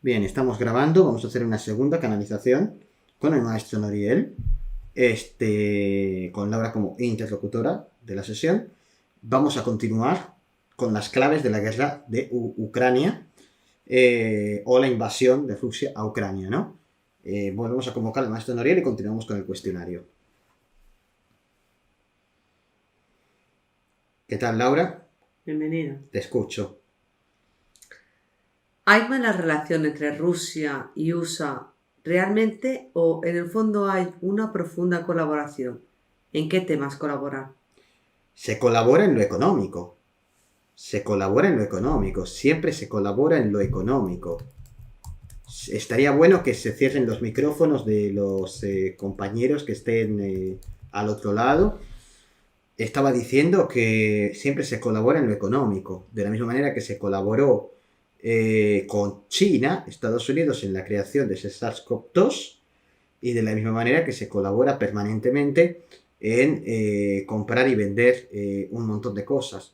Bien, estamos grabando, vamos a hacer una segunda canalización con el maestro Noriel, con Laura como interlocutora de la sesión. Vamos a continuar con las claves de la guerra de Ucrania o la invasión de Rusia a Ucrania, ¿no? Volvemos a convocar al maestro Noriel y continuamos con el cuestionario. ¿Qué tal, Laura? Bienvenido. Te escucho. ¿Hay mala relación entre Rusia y USA realmente o en el fondo hay una profunda colaboración? ¿En qué temas colaborar? Se colabora en lo económico. Siempre se colabora en lo económico. Estaría bueno que se cierren los micrófonos de los compañeros que estén al otro lado. Estaba diciendo que siempre se colabora en lo económico, de la misma manera que se colaboró con China, Estados Unidos, en la creación de ese SARS-CoV-2, y de la misma manera que se colabora permanentemente en comprar y vender un montón de cosas.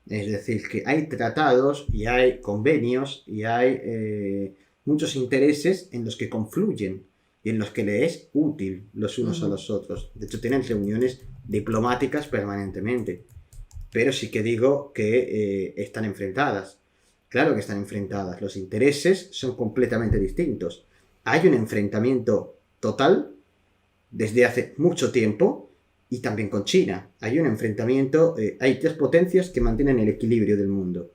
Es decir, que hay tratados y hay convenios y hay muchos intereses en los que confluyen y en los que le es útil los unos a los otros. De hecho, tienen reuniones diplomáticas permanentemente. Pero sí que digo que están enfrentadas. Claro que están enfrentadas. Los intereses son completamente distintos. Hay un enfrentamiento total desde hace mucho tiempo y también con China. Hay un enfrentamiento, hay tres potencias que mantienen el equilibrio del mundo.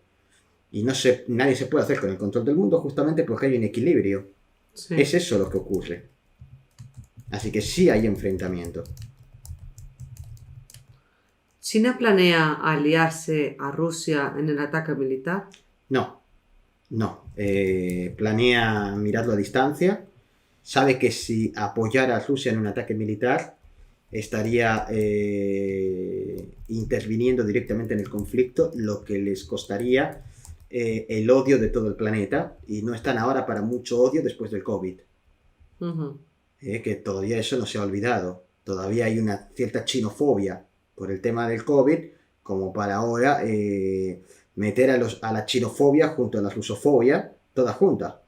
Y nadie se puede hacer con el control del mundo justamente porque hay un equilibrio. Sí. Es eso lo que ocurre. Así que sí hay enfrentamiento. ¿China planea aliarse a Rusia en el ataque militar? No. Planea mirarlo a distancia. Sabe que si apoyara a Rusia en un ataque militar, estaría interviniendo directamente en el conflicto, lo que les costaría el odio de todo el planeta, y no están ahora para mucho odio después del COVID. Que todavía eso no se ha olvidado. Todavía hay una cierta chinofobia por el tema del COVID, como para ahora meter a la chinofobia junto a la rusofobia, toda junta.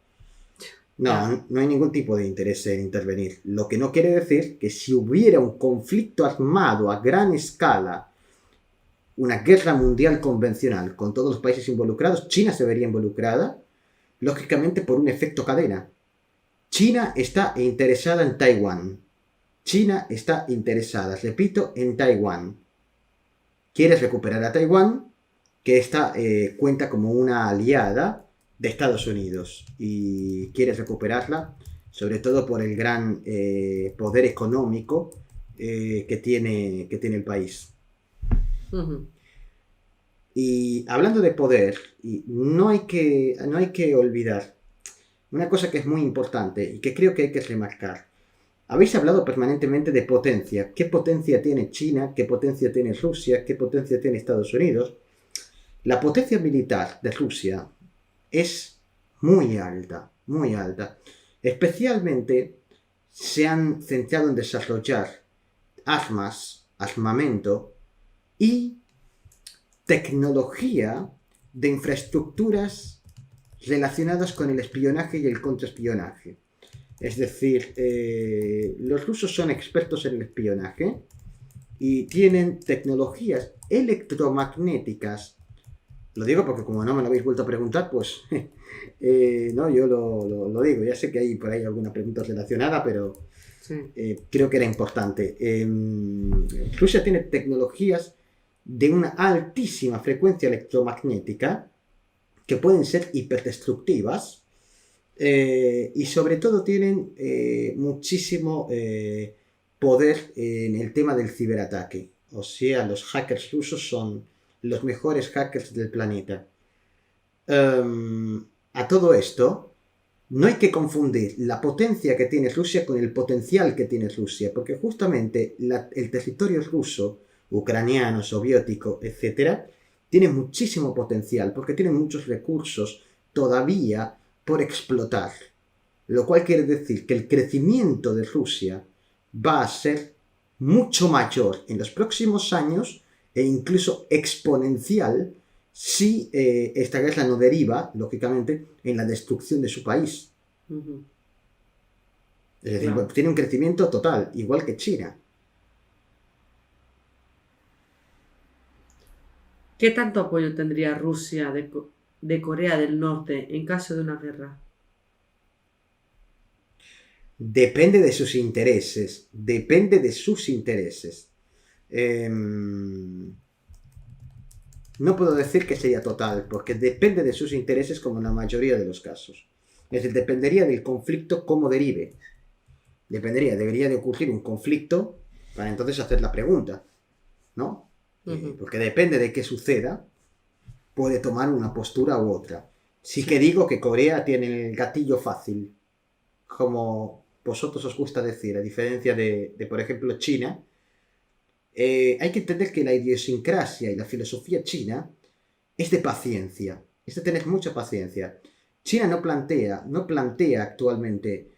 No hay ningún tipo de interés en intervenir. Lo que no quiere decir que si hubiera un conflicto armado a gran escala, una guerra mundial convencional con todos los países involucrados, China se vería involucrada, lógicamente por un efecto cadena. China está interesada en Taiwán. China está interesada, repito, en Taiwán. Quiere recuperar a Taiwán, que cuenta como una aliada de Estados Unidos, y quiere recuperarla, sobre todo por el gran poder económico que tiene el país. Y hablando de poder, no hay que olvidar una cosa que es muy importante y que creo que hay que remarcar. Habéis hablado permanentemente de potencia. ¿Qué potencia tiene China? ¿Qué potencia tiene Rusia? ¿Qué potencia tiene Estados Unidos? La potencia militar de Rusia es muy alta, muy alta. Especialmente se han centrado en desarrollar armas, armamento y tecnología de infraestructuras relacionadas con el espionaje y el contraespionaje. Es decir, los rusos son expertos en el espionaje y tienen tecnologías electromagnéticas. Lo digo porque como no me lo habéis vuelto a preguntar, pues no, yo lo digo. Ya sé que hay por ahí alguna pregunta relacionada, pero sí. Creo que era importante. Rusia tiene tecnologías de una altísima frecuencia electromagnética que pueden ser hiperdestructivas y sobre todo tienen muchísimo poder en el tema del ciberataque. O sea, los hackers rusos son los mejores hackers del planeta. A todo esto, no hay que confundir la potencia que tiene Rusia con el potencial que tiene Rusia, porque justamente el territorio ruso, ucraniano, soviético, etc., tiene muchísimo potencial, porque tiene muchos recursos todavía por explotar. Lo cual quiere decir que el crecimiento de Rusia va a ser mucho mayor en los próximos años e incluso exponencial si esta guerra no deriva, lógicamente, en la destrucción de su país. Ujú. Es decir, Claro. tiene un crecimiento total, igual que China. ¿Qué tanto apoyo tendría Rusia de Corea del Norte en caso de una guerra? Depende de sus intereses. Depende de sus intereses. No puedo decir que sería total, porque depende de sus intereses como en la mayoría de los casos. Es decir, dependería del conflicto cómo derive. Debería de ocurrir un conflicto para entonces hacer la pregunta, ¿no? Ujú. Porque depende de qué suceda, puede tomar una postura u otra. Sí que Sí. digo que Corea tiene el gatillo fácil, como vosotros os gusta decir, a diferencia de por ejemplo, China. Hay que entender que la idiosincrasia y la filosofía china es de paciencia, es de tener mucha paciencia. China no plantea actualmente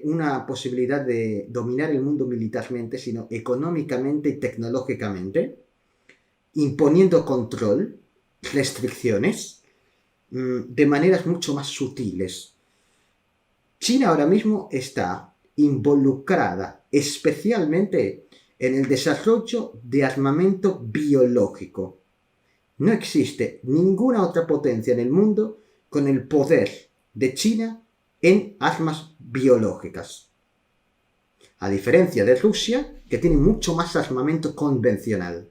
una posibilidad de dominar el mundo militarmente, sino económicamente y tecnológicamente, imponiendo control, restricciones, de maneras mucho más sutiles. China ahora mismo está involucrada especialmente en el desarrollo de armamento biológico. No existe ninguna otra potencia en el mundo con el poder de China en armas biológicas. A diferencia de Rusia, que tiene mucho más armamento convencional.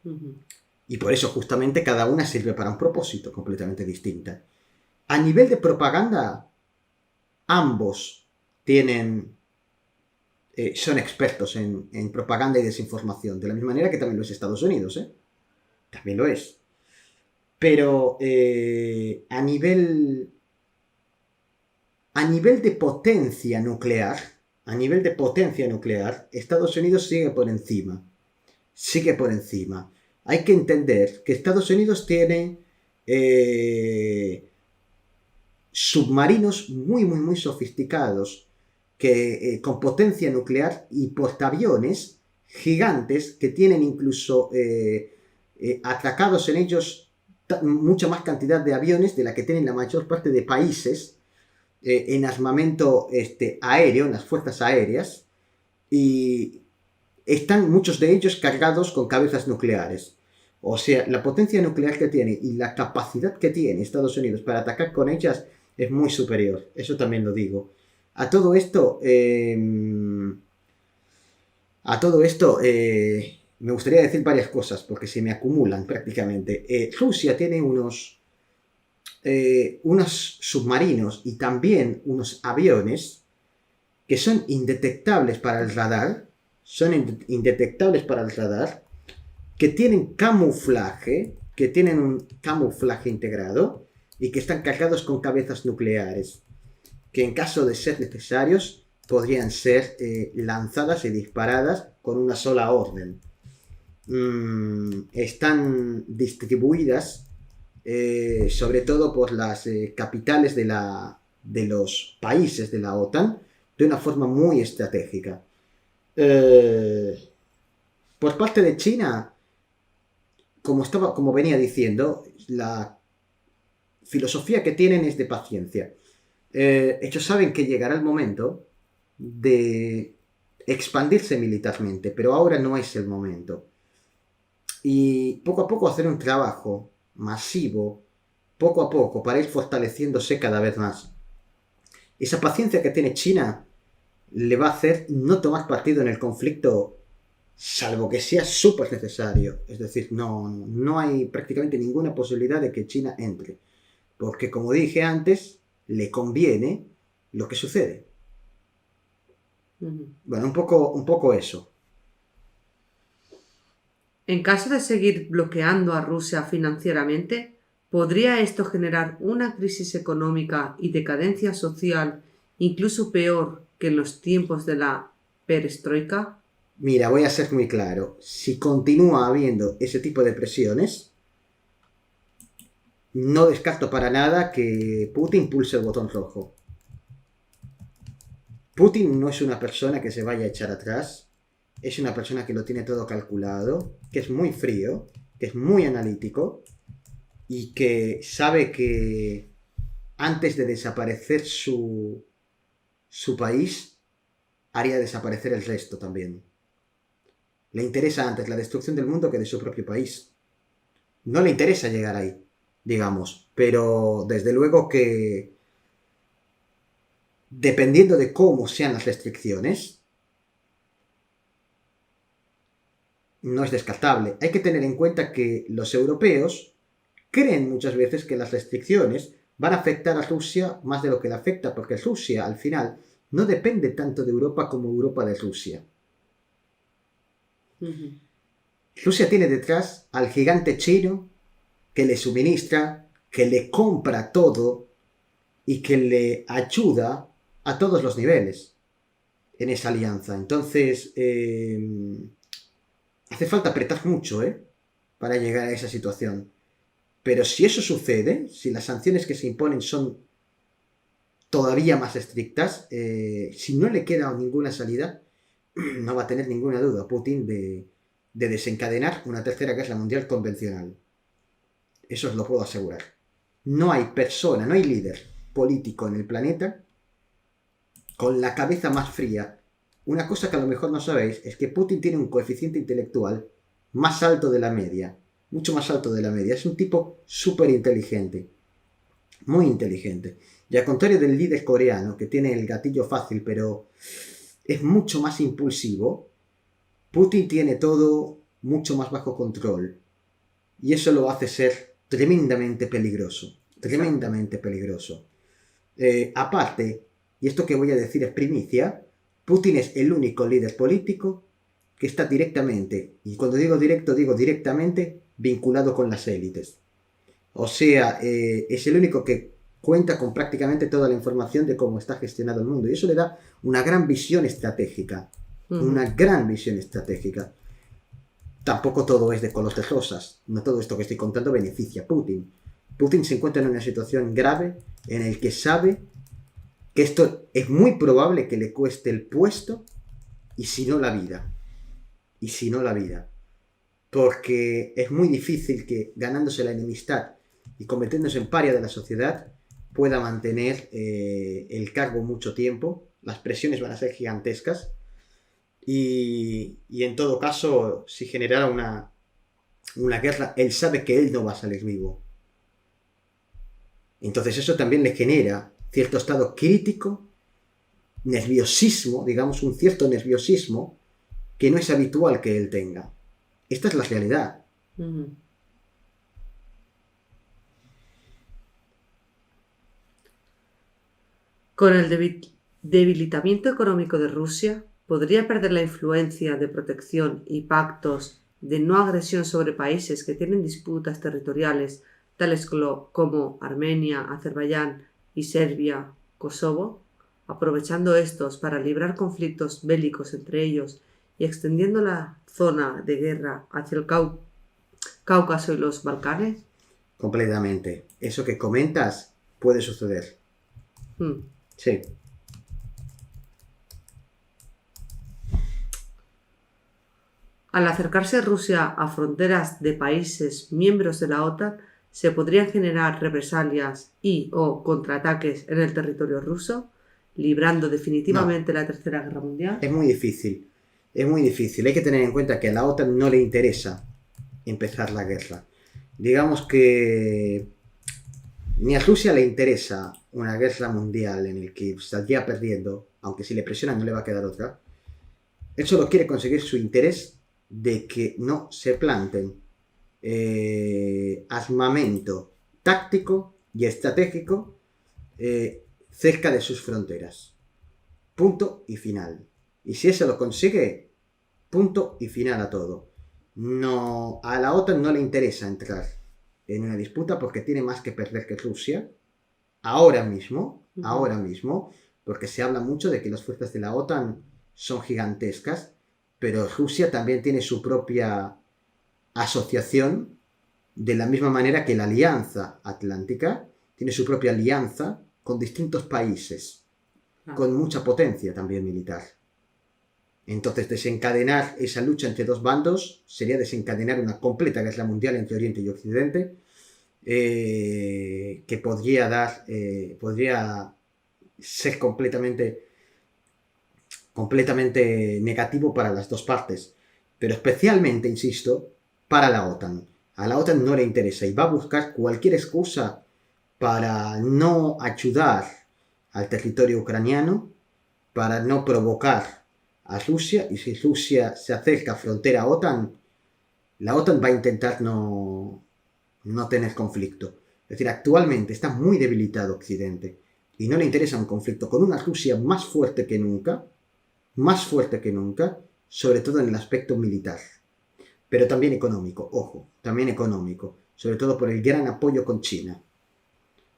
Ujú. Y por eso justamente cada una sirve para un propósito completamente distinto. A nivel de propaganda, ambos tienen son expertos en propaganda y desinformación, de la misma manera que también lo es Estados Unidos, ¿eh? También lo es. Pero a nivel de potencia nuclear, Estados Unidos sigue por encima. Sigue por encima. Hay que entender que Estados Unidos tiene submarinos muy, muy, muy sofisticados que, con potencia nuclear y portaaviones gigantes que tienen incluso atracados en ellos mucha más cantidad de aviones de la que tienen la mayor parte de países en armamento aéreo, en las fuerzas aéreas, y están muchos de ellos cargados con cabezas nucleares. O sea, la potencia nuclear que tiene y la capacidad que tiene Estados Unidos para atacar con ellas es muy superior. Eso también lo digo. A todo esto, me gustaría decir varias cosas porque se me acumulan prácticamente. Rusia tiene unos submarinos y también unos aviones que son indetectables para el radar, indetectables para el radar, que tienen camuflaje, que tienen un camuflaje integrado y que están cargados con cabezas nucleares, que en caso de ser necesarios podrían ser lanzadas y disparadas con una sola orden. Están distribuidas sobre todo por las capitales de los países de la OTAN de una forma muy estratégica. Por parte de China, como venía diciendo, la filosofía que tienen es de paciencia. Ellos saben que llegará el momento de expandirse militarmente, pero ahora no es el momento. Y poco a poco hacer un trabajo masivo, poco a poco, para ir fortaleciéndose cada vez más. Esa paciencia que tiene China le va a hacer no tomar partido en el conflicto, salvo que sea súper necesario. Es decir, no hay prácticamente ninguna posibilidad de que China entre. Porque como dije antes, le conviene lo que sucede. Ujú. Bueno, un poco eso. En caso de seguir bloqueando a Rusia financieramente, ¿podría esto generar una crisis económica y decadencia social incluso peor que en los tiempos de la perestroika? Mira, voy a ser muy claro. Si continúa habiendo ese tipo de presiones, no descarto para nada que Putin pulse el botón rojo. Putin no es una persona que se vaya a echar atrás, es una persona que lo tiene todo calculado, que es muy frío, que es muy analítico y que sabe que antes de desaparecer su país, haría desaparecer el resto también. Le interesa antes la destrucción del mundo que de su propio país. No le interesa llegar ahí, digamos, pero desde luego que dependiendo de cómo sean las restricciones, no es descartable. Hay que tener en cuenta que los europeos creen muchas veces que las restricciones van a afectar a Rusia más de lo que le afecta, porque Rusia, al final, no depende tanto de Europa como Europa de Rusia. Rusia tiene detrás al gigante chino que le suministra, que le compra todo y que le ayuda a todos los niveles en esa alianza. Entonces, hace falta apretar mucho, para llegar a esa situación. Pero si eso sucede, si las sanciones que se imponen son todavía más estrictas, si no le queda ninguna salida, no va a tener ninguna duda Putin de desencadenar una tercera guerra mundial convencional. Eso os lo puedo asegurar. No hay persona, no hay líder político en el planeta con la cabeza más fría. Una cosa que a lo mejor no sabéis es que Putin tiene un coeficiente intelectual más alto de la media. Mucho más alto de la media. Es un tipo súper inteligente. Muy inteligente. Y al contrario del líder coreano, que tiene el gatillo fácil, pero es mucho más impulsivo, Putin tiene todo mucho más bajo control. Y eso lo hace ser tremendamente peligroso. Tremendamente peligroso. Aparte, y esto que voy a decir es primicia, Putin es el único líder político que está directamente, y cuando digo directo, digo directamente, vinculado con las élites. O sea, es el único que cuenta con prácticamente toda la información de cómo está gestionado el mundo. Y eso le da una gran visión estratégica. Una gran visión estratégica. Tampoco todo es de color de rosas. No todo esto que estoy contando beneficia a Putin. Putin se encuentra en una situación grave en el que sabe que esto es muy probable que le cueste el puesto y si no la vida. Y si no la vida. Porque es muy difícil que ganándose la enemistad y convirtiéndose en paria de la sociedad pueda mantener el cargo mucho tiempo. Las presiones van a ser gigantescas y en todo caso, si generara una guerra, él sabe que él no va a salir vivo. Entonces eso también le genera cierto estado crítico, nerviosismo, digamos un cierto nerviosismo que no es habitual que él tenga. Esta es la realidad. Con el debilitamiento económico de Rusia, podría perder la influencia de protección y pactos de no agresión sobre países que tienen disputas territoriales, tales como Armenia, Azerbaiyán y Serbia, Kosovo, aprovechando estos para librar conflictos bélicos entre ellos y extendiendo la zona de guerra hacia el Cáucaso y los Balcanes? Completamente. Eso que comentas puede suceder. Sí. Al acercarse Rusia a fronteras de países miembros de la OTAN, se podrían generar represalias o contraataques en el territorio ruso, librando definitivamente la Tercera Guerra Mundial. Es muy difícil. Es muy difícil. Hay que tener en cuenta que a la OTAN no le interesa empezar la guerra. Digamos que ni a Rusia le interesa una guerra mundial en la que saldría perdiendo, aunque si le presionan no le va a quedar otra. Él solo quiere conseguir su interés de que no se planten armamento táctico y estratégico cerca de sus fronteras. Punto y final. Y si eso lo consigue, punto y final a todo. No, a la OTAN no le interesa entrar en una disputa porque tiene más que perder que Rusia. Ahora mismo, porque se habla mucho de que las fuerzas de la OTAN son gigantescas, pero Rusia también tiene su propia asociación, de la misma manera que la Alianza Atlántica tiene su propia alianza con distintos países, con mucha potencia también militar. Entonces desencadenar esa lucha entre dos bandos sería desencadenar una completa guerra mundial entre Oriente y Occidente, que podría ser completamente negativo para las dos partes, pero especialmente, insisto, para la OTAN. A la OTAN no le interesa y va a buscar cualquier excusa para no ayudar al territorio ucraniano, para no provocar a Rusia, y si Rusia se acerca a frontera a OTAN, la OTAN va a intentar no tener conflicto. Es decir, actualmente está muy debilitado Occidente y no le interesa un conflicto con una Rusia más fuerte que nunca, sobre todo en el aspecto militar, pero también económico, ojo, también económico, sobre todo por el gran apoyo con China.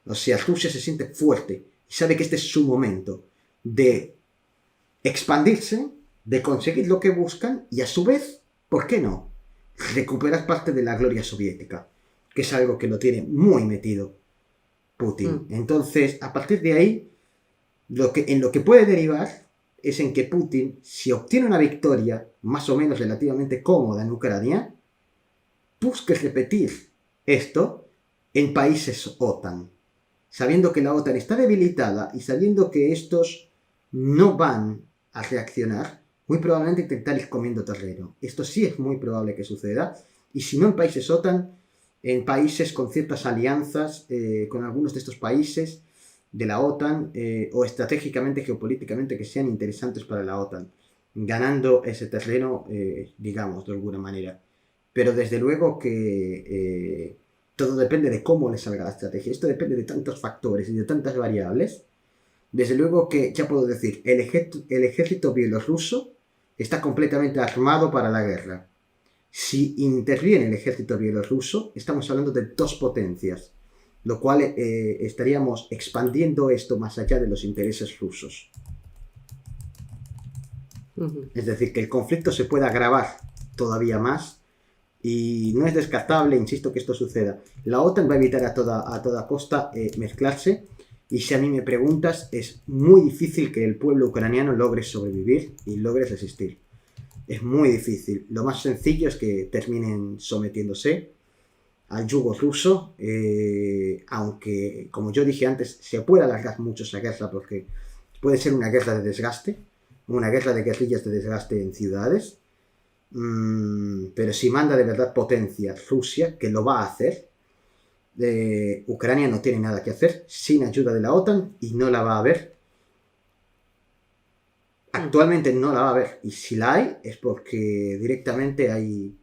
O sea, Rusia se siente fuerte y sabe que este es su momento de expandirse, de conseguir lo que buscan y a su vez, ¿por qué no?, recuperar parte de la gloria soviética, que es algo que lo tiene muy metido Putin. Entonces, a partir de ahí, en lo que puede derivar es en que Putin, si obtiene una victoria más o menos relativamente cómoda en Ucrania, busque repetir esto en países OTAN, sabiendo que la OTAN está debilitada y sabiendo que estos no van a reaccionar, muy probablemente intentar ir comiendo terreno. Esto sí es muy probable que suceda, y si no en países OTAN, en países con ciertas alianzas con algunos de estos países de la OTAN o estratégicamente, geopolíticamente que sean interesantes para la OTAN, ganando ese terreno, digamos, de alguna manera. Pero desde luego que todo depende de cómo le salga la estrategia. Esto depende de tantos factores y de tantas variables. Desde luego que, ya puedo decir, el ejército bielorruso está completamente armado para la guerra. Si interviene el ejército bielorruso, estamos hablando de dos potencias, lo cual estaríamos expandiendo esto más allá de los intereses rusos. Es decir, que el conflicto se puede agravar todavía más y no es descartable, insisto, que esto suceda. La OTAN va a evitar a toda costa mezclarse, y si a mí me preguntas, es muy difícil que el pueblo ucraniano logre sobrevivir y logre resistir. Es muy difícil. Lo más sencillo es que terminen sometiéndose al yugo ruso, aunque, como yo dije antes, se puede alargar mucho esa guerra porque puede ser una guerra de desgaste, una guerra de guerrillas de desgaste en ciudades, pero si manda de verdad potencia Rusia, que lo va a hacer, Ucrania no tiene nada que hacer sin ayuda de la OTAN y no la va a ver. Actualmente no la va a ver, y si la hay es porque directamente hay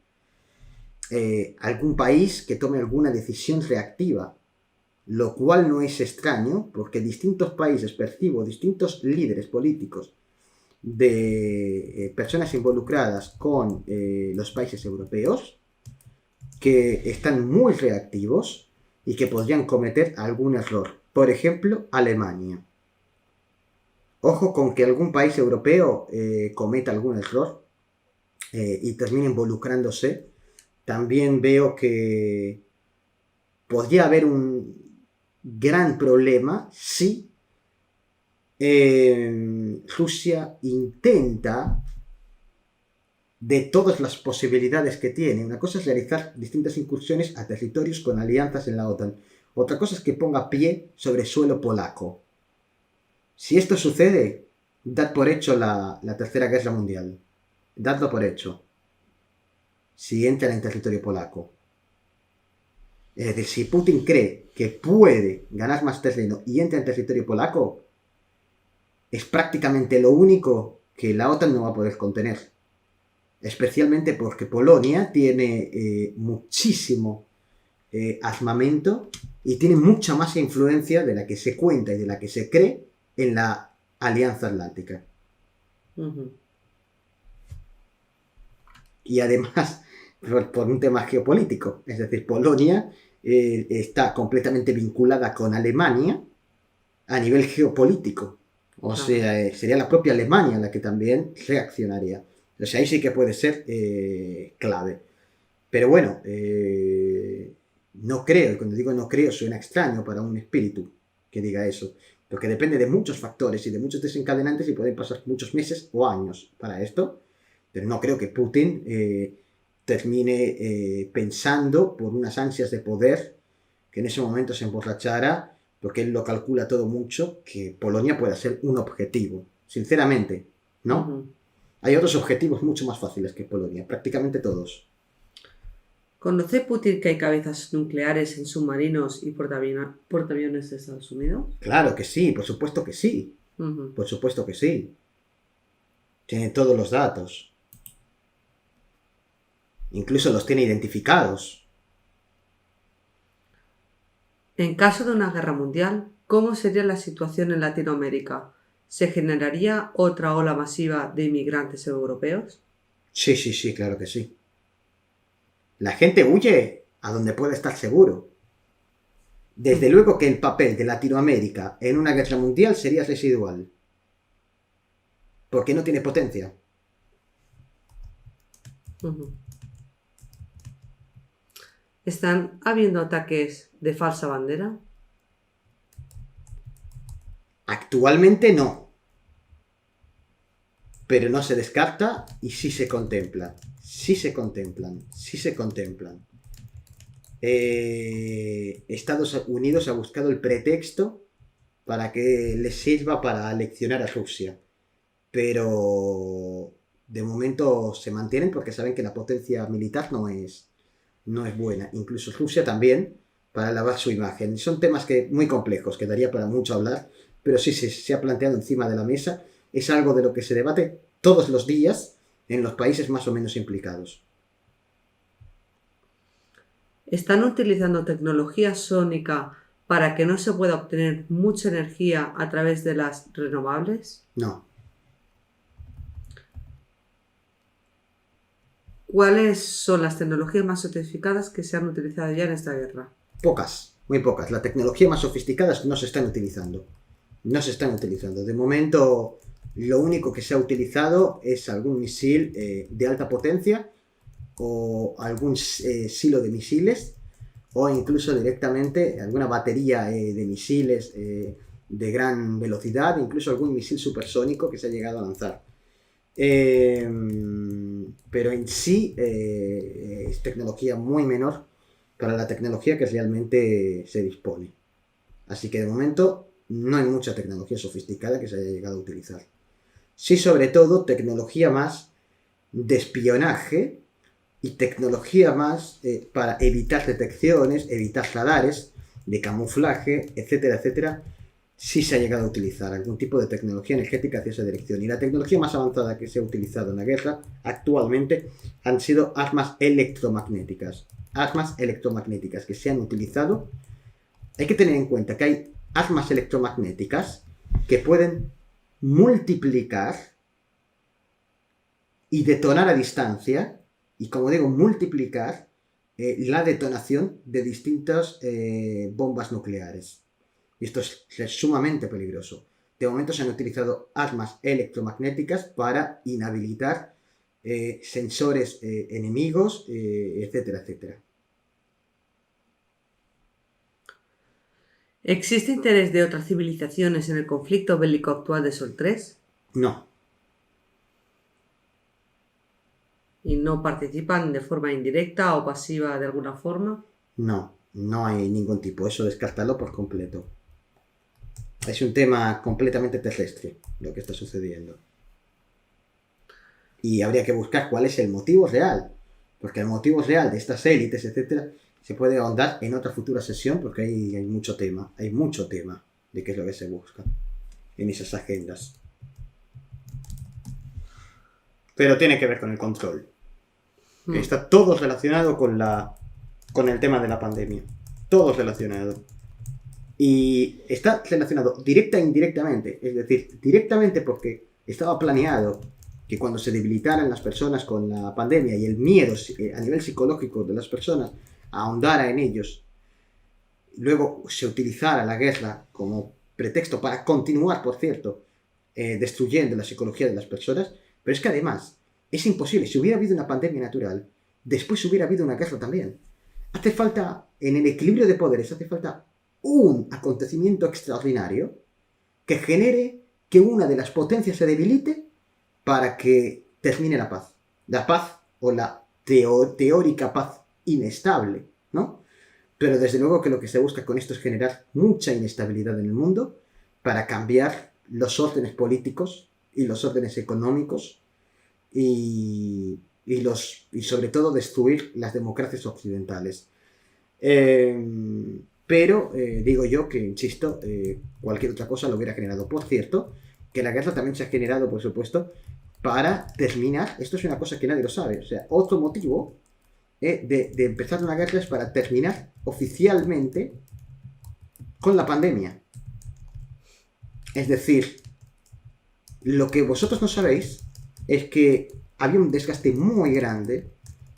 algún país que tome alguna decisión reactiva, lo cual no es extraño porque distintos países, percibo distintos líderes políticos de personas involucradas con los países europeos que están muy reactivos y que podrían cometer algún error. Por ejemplo, Alemania. Ojo con que algún país europeo cometa algún error y termine involucrándose. También veo que podría haber un gran problema si Rusia intenta, de todas las posibilidades que tiene, una cosa es realizar distintas incursiones a territorios con alianzas en la OTAN, otra cosa es que ponga pie sobre suelo polaco. Si esto sucede, dad por hecho la Tercera Guerra Mundial. Dadlo por hecho. Si entran en territorio polaco. Es decir, si Putin cree que puede ganar más terreno y entra en territorio polaco, es prácticamente lo único que la OTAN no va a poder contener. Especialmente porque Polonia tiene muchísimo armamento y tiene mucha más influencia de la que se cuenta y de la que se cree en la Alianza Atlántica. Y además, por un tema geopolítico, es decir, Polonia está completamente vinculada con Alemania a nivel geopolítico. O sea, sería la propia Alemania la que también reaccionaría. O sea, ahí sí que puede ser clave. Pero bueno, no creo, y cuando digo no creo suena extraño para un espíritu que diga eso, porque depende de muchos factores y de muchos desencadenantes y pueden pasar muchos meses o años para esto, pero no creo que Putin termine pensando por unas ansias de poder que en ese momento se emborrachara, porque él lo calcula todo mucho, que Polonia pueda ser un objetivo. Sinceramente, ¿no? Ujú. Hay otros objetivos mucho más fáciles que Polonia, prácticamente todos. ¿Conoce Putin que hay cabezas nucleares en submarinos y portaaviones de Estados Unidos? Claro que sí, por supuesto que sí. Ujú. Por supuesto que sí. Tiene todos los datos. Incluso los tiene identificados. En caso de una guerra mundial, ¿cómo sería la situación en Latinoamérica? ¿Se generaría otra ola masiva de inmigrantes europeos? Sí, sí, sí, claro que sí. La gente huye a donde puede estar seguro. Desde luego que el papel de Latinoamérica en una guerra mundial sería residual. Porque no tiene potencia. Ujú. ¿Están habiendo ataques de falsa bandera? Actualmente no. Pero no se descarta y sí se contempla. Sí se contemplan. Sí se contemplan. Estados Unidos ha buscado el pretexto para que les sirva para leccionar a Rusia. Pero de momento se mantienen porque saben que la potencia militar no es buena. Incluso Rusia también, para lavar su imagen. Son temas muy complejos, que daría para mucho hablar, pero sí se ha planteado encima de la mesa. Es algo de lo que se debate todos los días en los países más o menos implicados. ¿Están utilizando tecnología sónica para que no se pueda obtener mucha energía a través de las renovables? No. ¿Cuáles son las tecnologías más sofisticadas que se han utilizado ya en esta guerra? Pocas, muy pocas. La tecnología más sofisticadas no se están utilizando. No se están utilizando. De momento, lo único que se ha utilizado es algún misil de alta potencia o algún silo de misiles o incluso directamente alguna batería de misiles de gran velocidad, incluso algún misil supersónico que se ha llegado a lanzar. Pero en sí es tecnología muy menor para la tecnología que realmente se dispone. Así que de momento no hay mucha tecnología sofisticada que se haya llegado a utilizar. Sí, sobre todo tecnología más de espionaje y tecnología más para evitar detecciones, evitar radares, de camuflaje, etcétera, etcétera. Sí se ha llegado a utilizar algún tipo de tecnología energética hacia esa dirección. Y la tecnología más avanzada que se ha utilizado en la guerra actualmente han sido armas electromagnéticas. Armas electromagnéticas que se han utilizado. Hay que tener en cuenta que hay armas electromagnéticas que pueden multiplicar y detonar a distancia, y como digo, multiplicar la detonación de distintas bombas nucleares. Y esto es sumamente peligroso. De momento se han utilizado armas electromagnéticas para inhabilitar sensores enemigos, etcétera, etcétera. ¿Existe interés de otras civilizaciones en el conflicto bélico actual de Sol 3? No. ¿Y no participan de forma indirecta o pasiva de alguna forma? No, no hay ningún tipo. Eso descartarlo por completo. Es un tema completamente terrestre lo que está sucediendo. Y habría que buscar cuál es el motivo real. Porque el motivo real de estas élites, etcétera, se puede ahondar en otra futura sesión porque hay mucho tema. Hay mucho tema de qué es lo que se busca en esas agendas. Pero tiene que ver con el control. Está todo relacionado con el tema de la pandemia. Todo relacionado. Y está relacionado directa e indirectamente. Es decir, directamente porque estaba planeado que cuando se debilitaran las personas con la pandemia y el miedo a nivel psicológico de las personas ahondara en ellos, luego se utilizara la guerra como pretexto para continuar, por cierto, destruyendo la psicología de las personas. Pero es que además es imposible. Si hubiera habido una pandemia natural, después hubiera habido una guerra también. Hace falta, en el equilibrio de poderes, hace falta un acontecimiento extraordinario que genere que una de las potencias se debilite para que termine la paz. La paz o la teórica paz inestable, ¿no? pero desde luego que lo que se busca con esto es generar mucha inestabilidad en el mundo para cambiar los órdenes políticos y los órdenes económicos y sobre todo destruir las democracias occidentales. Pero digo yo que, insisto, cualquier otra cosa lo hubiera generado. Por cierto, que la guerra también se ha generado, por supuesto, para terminar, esto es una cosa que nadie lo sabe, o sea, otro motivo de empezar una guerra es para terminar oficialmente con la pandemia. Es decir, lo que vosotros no sabéis es que había un desgaste muy grande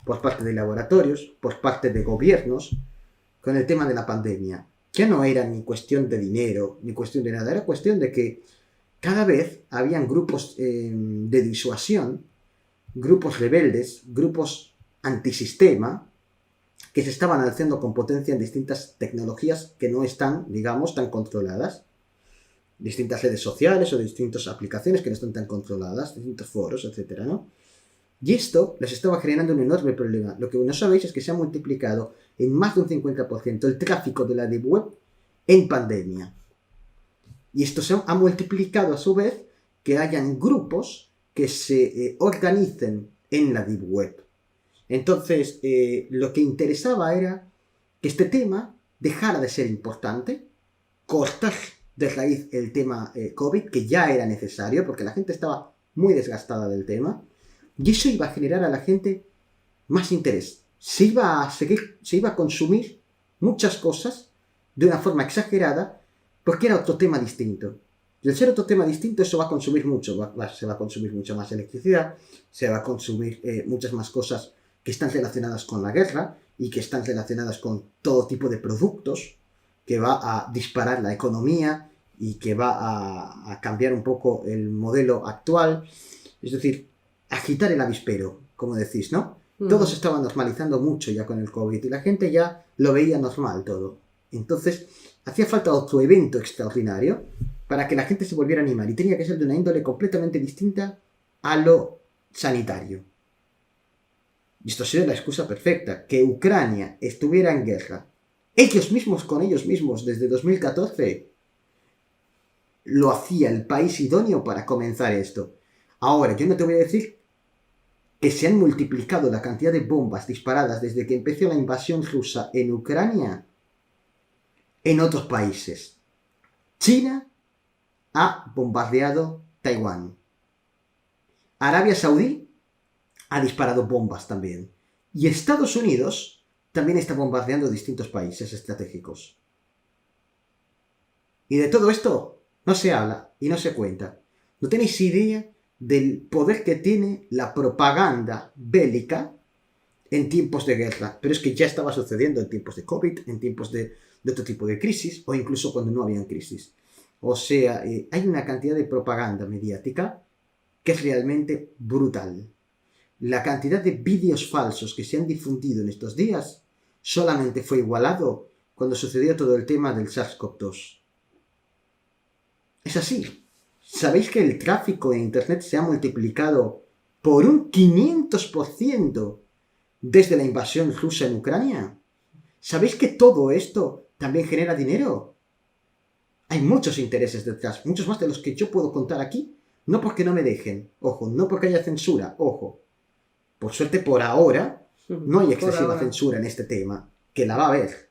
por parte de laboratorios, por parte de gobiernos, con el tema de la pandemia. Ya no era ni cuestión de dinero, ni cuestión de nada, era cuestión de que cada vez habían grupos de disuasión, grupos rebeldes, grupos antisistema, que se estaban alzando con potencia en distintas tecnologías que no están, digamos, tan controladas. Distintas redes sociales o distintas aplicaciones que no están tan controladas, distintos foros, etcétera, ¿no? Y esto les estaba generando un enorme problema. Lo que no sabéis es que se ha multiplicado en más de un 50% el tráfico de la Deep Web en pandemia. Y esto se ha multiplicado a su vez que hayan grupos que se organicen en la Deep Web. Entonces, lo que interesaba era que este tema dejara de ser importante, cortar de raíz el tema COVID, que ya era necesario, porque la gente estaba muy desgastada del tema, y eso iba a generar a la gente más interés. Se iba a consumir muchas cosas de una forma exagerada, porque era otro tema distinto. Y al ser otro tema distinto, eso va a consumir mucho. Se va a consumir mucha más electricidad, se va a consumir muchas más cosas que están relacionadas con la guerra y que están relacionadas con todo tipo de productos, que va a disparar la economía y que va a cambiar un poco el modelo actual. Es decir, agitar el avispero, como decís, ¿no? Todo se estaba normalizando mucho ya con el COVID y la gente ya lo veía normal todo. Entonces, hacía falta otro evento extraordinario para que la gente se volviera a animar y tenía que ser de una índole completamente distinta a lo sanitario. Y esto sería la excusa perfecta, que Ucrania estuviera en guerra, ellos mismos con ellos mismos desde 2014, lo hacía el país idóneo para comenzar esto. Ahora, yo no te voy a decir que se han multiplicado la cantidad de bombas disparadas desde que empezó la invasión rusa en Ucrania en otros países. China ha bombardeado Taiwán. Arabia Saudí ha disparado bombas también. Y Estados Unidos también está bombardeando distintos países estratégicos. Y de todo esto no se habla y no se cuenta. No tenéis idea del poder que tiene la propaganda bélica en tiempos de guerra. Pero es que ya estaba sucediendo en tiempos de COVID, en tiempos de otro tipo de crisis, o incluso cuando no habían crisis. O sea, hay una cantidad de propaganda mediática que es realmente brutal. La cantidad de vídeos falsos que se han difundido en estos días solamente fue igualado cuando sucedió todo el tema del SARS-CoV-2. Es así. ¿Sabéis que el tráfico en Internet se ha multiplicado por un 500% desde la invasión rusa en Ucrania? ¿Sabéis que todo esto también genera dinero? Hay muchos intereses detrás, muchos más de los que yo puedo contar aquí. No porque no me dejen, ojo, no porque haya censura, ojo. Por suerte, por ahora, no hay excesiva censura en este tema, que la va a haber.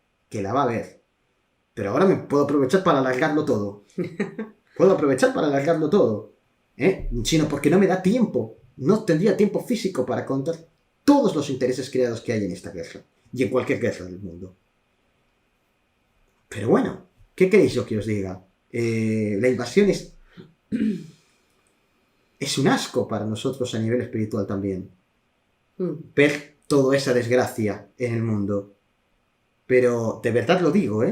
Pero ahora me puedo aprovechar para alargarlo todo. Sino porque no me da tiempo. No tendría tiempo físico para contar todos los intereses creados que hay en esta guerra. Y en cualquier guerra del mundo. Pero bueno, ¿qué queréis yo que os diga? La invasión es un asco para nosotros a nivel espiritual también. Ver toda esa desgracia en el mundo. Pero de verdad lo digo,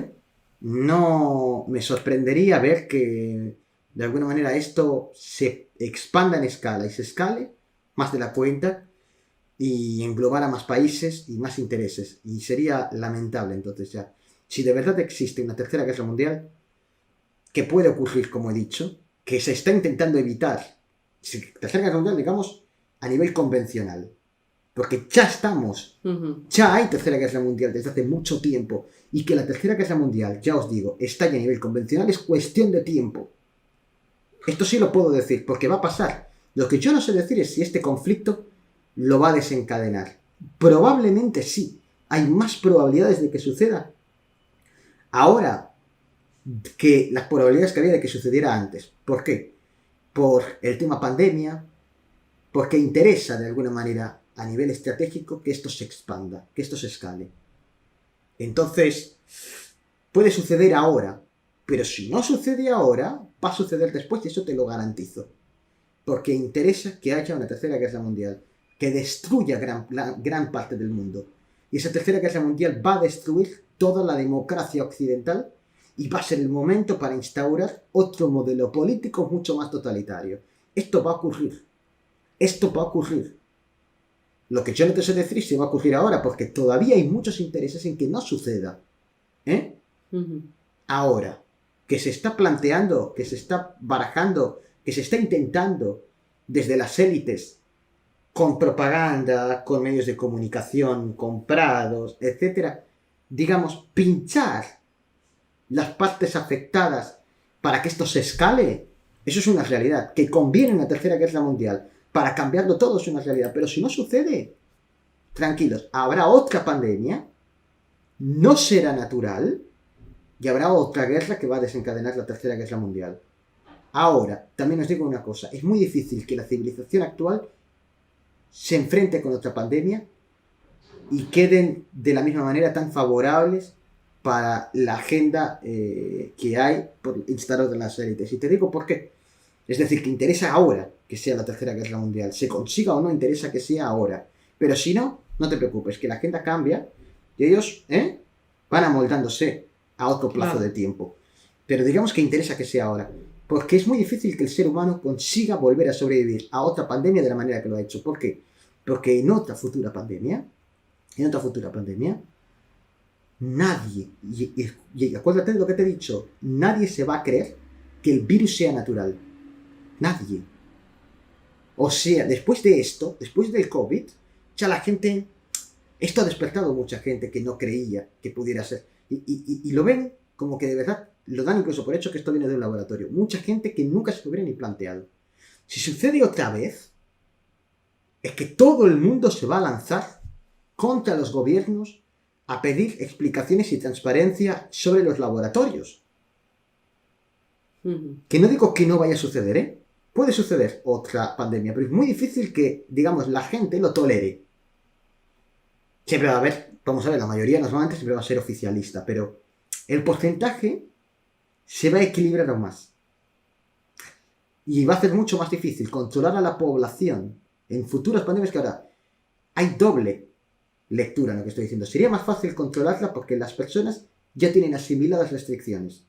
no me sorprendería ver que de alguna manera esto se expanda en escala y se escale más de la cuenta y englobar a más países y más intereses. Y sería lamentable entonces ya. Si de verdad existe una tercera guerra mundial, que puede ocurrir, como he dicho, que se está intentando evitar. Tercera guerra mundial, digamos, a nivel convencional. Porque ya hay Tercera Guerra Mundial desde hace mucho tiempo. Y que la Tercera Guerra Mundial, ya os digo, estalle a nivel convencional es cuestión de tiempo. Esto sí lo puedo decir, porque va a pasar. Lo que yo no sé decir es si este conflicto lo va a desencadenar. Probablemente sí. Hay más probabilidades de que suceda ahora que las probabilidades que había de que sucediera antes. ¿Por qué? Por el tema pandemia, porque interesa de alguna manera a nivel estratégico que esto se expanda, que esto se escale. Entonces, puede suceder ahora, pero si no sucede ahora, va a suceder después y eso te lo garantizo. Porque interesa que haya una tercera guerra mundial, que destruya gran parte del mundo. Y esa tercera guerra mundial va a destruir toda la democracia occidental y va a ser el momento para instaurar otro modelo político mucho más totalitario. Esto va a ocurrir. Esto va a ocurrir. Lo que yo no te sé decir si va a ocurrir ahora, porque todavía hay muchos intereses en que no suceda. Ahora, que se está planteando, que se está barajando, que se está intentando desde las élites, con propaganda, con medios de comunicación comprados, etcétera, digamos, pinchar las partes afectadas para que esto se escale, eso es una realidad. Que conviene una tercera guerra mundial para cambiarlo todo es una realidad. Pero si no sucede, tranquilos, habrá otra pandemia, no será natural, y habrá otra guerra que va a desencadenar la tercera guerra mundial. Ahora, también os digo una cosa, es muy difícil que la civilización actual se enfrente con otra pandemia y queden de la misma manera tan favorables para la agenda que hay por instalar en las élites. Y te digo por qué. Es decir, que interesa ahora que sea la tercera guerra mundial. Se consiga o no, interesa que sea ahora. Pero si no, no te preocupes, que la agenda cambia y ellos van amoldándose a otro plazo de tiempo. Pero digamos que interesa que sea ahora. Porque es muy difícil que el ser humano consiga volver a sobrevivir a otra pandemia de la manera que lo ha hecho. ¿Por qué? Porque en otra futura pandemia, nadie, y acuérdate de lo que te he dicho, nadie se va a creer que el virus sea natural. Nadie. O sea, después de esto, después del COVID, ya la gente, esto ha despertado mucha gente que no creía que pudiera ser. Y lo ven como que de verdad lo dan incluso por hecho que esto viene de un laboratorio. Mucha gente que nunca se lo hubiera ni planteado. Si sucede otra vez, es que todo el mundo se va a lanzar contra los gobiernos a pedir explicaciones y transparencia sobre los laboratorios. Que no digo que no vaya a suceder, ¿eh? Puede suceder otra pandemia, pero es muy difícil que, digamos, la gente lo tolere. Siempre va a haber, vamos a ver, la mayoría normalmente siempre va a ser oficialista, pero el porcentaje se va a equilibrar aún más. Y va a ser mucho más difícil controlar a la población en futuras pandemias que ahora. Hay doble lectura en lo que estoy diciendo. Sería más fácil controlarla porque las personas ya tienen asimiladas restricciones.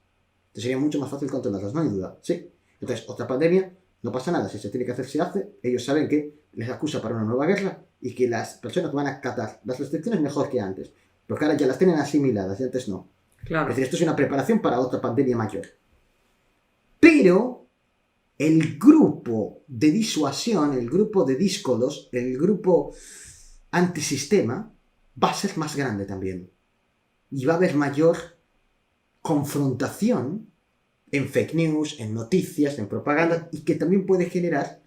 Entonces sería mucho más fácil controlarlas, no hay duda. Sí. Entonces, otra pandemia, no pasa nada. Si se tiene que hacer, se hace. Ellos saben que les acusa para una nueva guerra y que las personas van a acatar las restricciones mejor que antes. Porque ahora ya las tienen asimiladas y antes no. Claro. Es decir, esto es una preparación para otra pandemia mayor. Pero el grupo de disuasión, el grupo de díscolos, el grupo antisistema va a ser más grande también. Y va a haber mayor confrontación en fake news, en noticias, en propaganda, y que también puede generar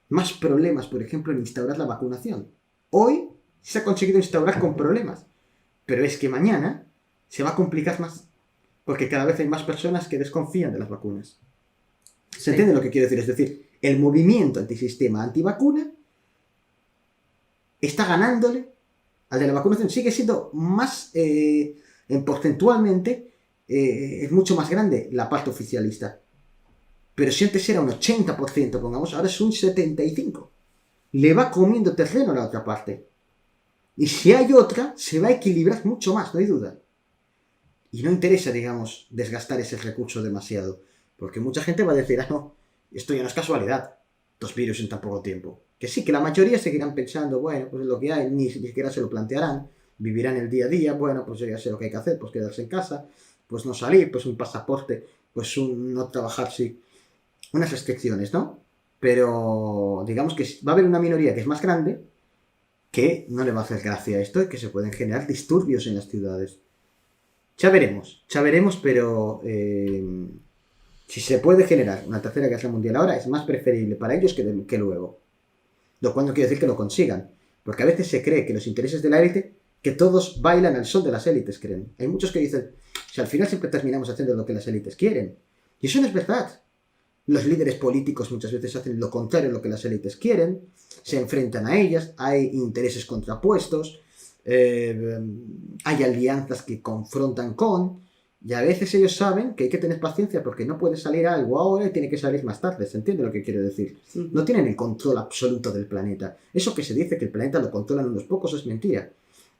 más problemas, por ejemplo, en instaurar la vacunación. Hoy se ha conseguido instaurar con problemas, pero es que mañana se va a complicar más, porque cada vez hay más personas que desconfían de las vacunas. ¿Se entiende lo que quiero decir? Es decir, el movimiento antisistema, antivacuna, está ganándole al de la vacunación. Sigue siendo más, porcentualmente, es mucho más grande la parte oficialista. Pero si antes era un 80%, pongamos, ahora es un 75%. Le va comiendo terreno a la otra parte. Y si hay otra, se va a equilibrar mucho más, no hay duda. Y no interesa, digamos, desgastar ese recurso demasiado. Porque mucha gente va a decir, no, esto ya no es casualidad. 2 virus en tan poco tiempo. Que sí, que la mayoría seguirán pensando, bueno, pues es lo que hay, ni siquiera se lo plantearán. Vivirán el día a día, bueno, pues ya sé lo que hay que hacer, pues quedarse en casa, pues no salir, pues un pasaporte, pues no trabajar, sí. Unas restricciones, ¿no? Pero digamos que va a haber una minoría que es más grande, que no le va a hacer gracia a esto y que se pueden generar disturbios en las ciudades. Ya veremos, pero si se puede generar una tercera guerra mundial ahora, es más preferible para ellos que luego. Lo cual no quiere decir que lo consigan, porque a veces se cree que los intereses de la élite, que todos bailan al son de las élites, creen. Hay muchos que dicen, si al final siempre terminamos haciendo lo que las élites quieren. Y eso no es verdad. Los líderes políticos muchas veces hacen lo contrario a lo que las élites quieren, se enfrentan a ellas, hay intereses contrapuestos, hay alianzas que confrontan con, y a veces ellos saben que hay que tener paciencia porque no puede salir algo ahora y tiene que salir más tarde. ¿Se entiende lo que quiero decir? No tienen el control absoluto del planeta. Eso que se dice que el planeta lo controlan unos pocos es mentira.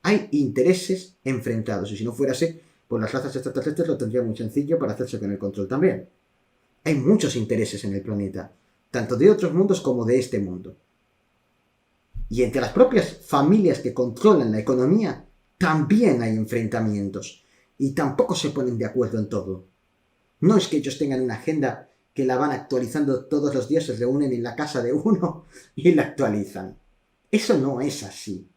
Hay intereses enfrentados, y si no fuera así, pues las razas extraterrestres lo tendrían muy sencillo para hacerse con el control también. Hay muchos intereses en el planeta, tanto de otros mundos como de este mundo. Y entre las propias familias que controlan la economía, también hay enfrentamientos. Y tampoco se ponen de acuerdo en todo. No es que ellos tengan una agenda que la van actualizando todos los días, se reúnen en la casa de uno y la actualizan. Eso no es así.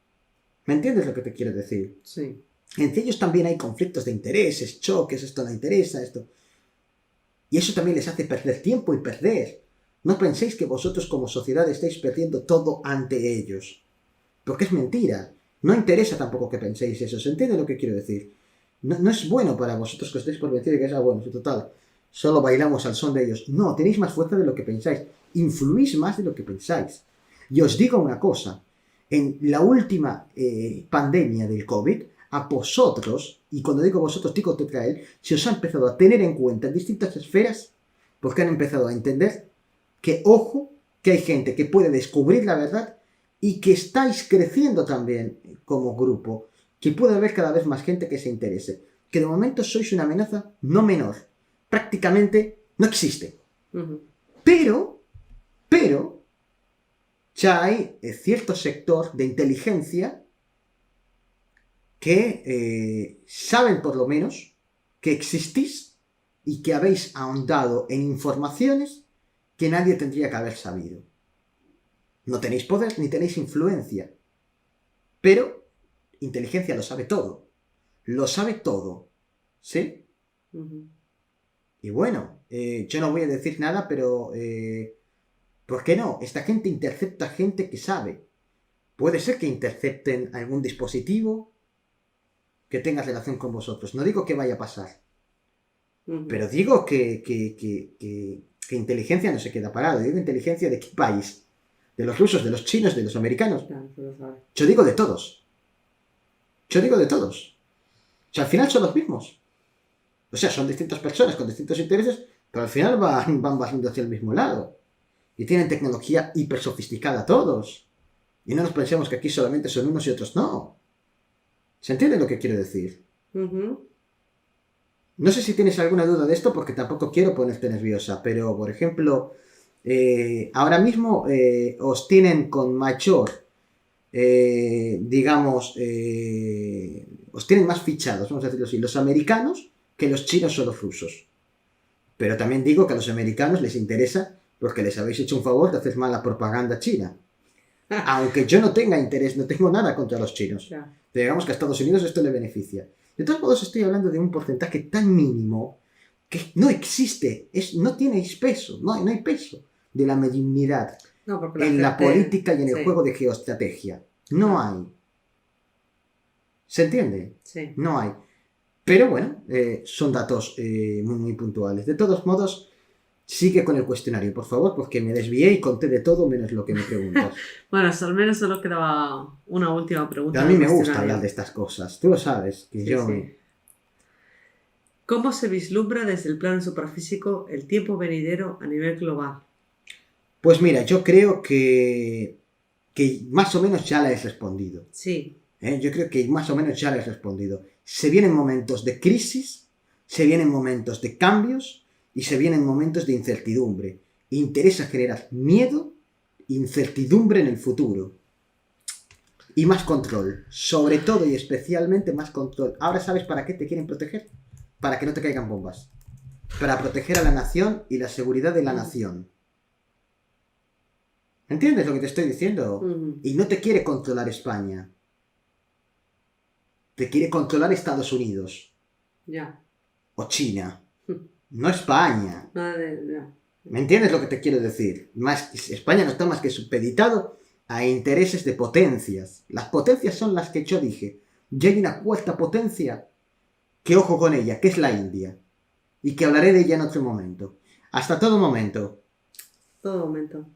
¿Me entiendes lo que te quiero decir? Sí. Entre ellos también hay conflictos de intereses, choques, esto no interesa, esto... Y eso también les hace perder tiempo y perder. No penséis que vosotros como sociedad estáis perdiendo todo ante ellos. Porque es mentira. No interesa tampoco que penséis eso. ¿Se entiende lo que quiero decir? No es bueno para vosotros que estéis por vencido y que sea bueno, total. Solo bailamos al son de ellos. No, tenéis más fuerza de lo que pensáis. Influís más de lo que pensáis. Y os digo una cosa. En la última pandemia del COVID, a vosotros, y cuando digo vosotros, digo Tetrael, se os ha empezado a tener en cuenta en distintas esferas, porque han empezado a entender que, ojo, que hay gente que puede descubrir la verdad y que estáis creciendo también como grupo, que puede haber cada vez más gente que se interese. Que de momento sois una amenaza no menor. Prácticamente no existe. Pero, ya hay cierto sector de inteligencia que saben por lo menos que existís y que habéis ahondado en informaciones que nadie tendría que haber sabido. No tenéis poder ni tenéis influencia, pero inteligencia lo sabe todo. Lo sabe todo. ¿Sí? Y bueno, yo no voy a decir nada, pero ¿por qué no? Esta gente intercepta gente que sabe. Puede ser que intercepten algún dispositivo que tenga relación con vosotros. No digo que vaya a pasar. Pero digo que inteligencia no se queda parado. Digo inteligencia de qué país. De los rusos, de los chinos, de los americanos. Yo digo de todos. O sea, al final son los mismos. O sea, son distintas personas con distintos intereses, pero al final van bajando hacia el mismo lado. Y tienen tecnología hiper sofisticada todos. Y no nos pensemos que aquí solamente son unos y otros no. ¿Se entiende lo que quiero decir? No sé si tienes alguna duda de esto porque tampoco quiero ponerte nerviosa, pero por ejemplo, ahora mismo os tienen con mayor, digamos, os tienen más fichados, vamos a decirlo así, los americanos que los chinos o los rusos. Pero también digo que a los americanos les interesa porque les habéis hecho un favor de hacer mala propaganda china. Aunque yo no tenga interés, no tengo nada contra los chinos. Pero digamos que a Estados Unidos esto le beneficia. De todos modos estoy hablando de un porcentaje tan mínimo que no existe, no tiene peso, no hay peso de la mediunidad en la política y en el juego de geoestrategia. No hay. ¿Se entiende? Sí. No hay. Pero bueno, son datos muy, muy puntuales. De todos modos, sigue con el cuestionario, por favor, porque me desvié y conté de todo menos lo que me preguntas. Bueno, al menos solo quedaba una última pregunta. A mí me gusta hablar de estas cosas, tú lo sabes. Que yo... Sí. ¿Cómo se vislumbra desde el plano suprafísico el tiempo venidero a nivel global? Pues mira, yo creo que más o menos ya la he respondido. Sí. Yo creo que más o menos ya la he respondido. Se vienen momentos de crisis, se vienen momentos de cambios y se vienen momentos de incertidumbre. Interesa generar miedo, incertidumbre en el futuro. Y más control. Sobre todo y especialmente más control. Ahora sabes para qué te quieren proteger. Para que no te caigan bombas. Para proteger a la nación y la seguridad de la nación. ¿Entiendes lo que te estoy diciendo? Ujú. Y no te quiere controlar España. Te quiere controlar Estados Unidos Ya. o China, no España. Ya. ¿Me entiendes lo que te quiero decir? España no está más que supeditado a intereses de potencias. Las potencias son las que yo dije. Y hay una cuarta potencia que ojo con ella, que es la India. Y que hablaré de ella en otro momento. Hasta todo momento. Todo momento.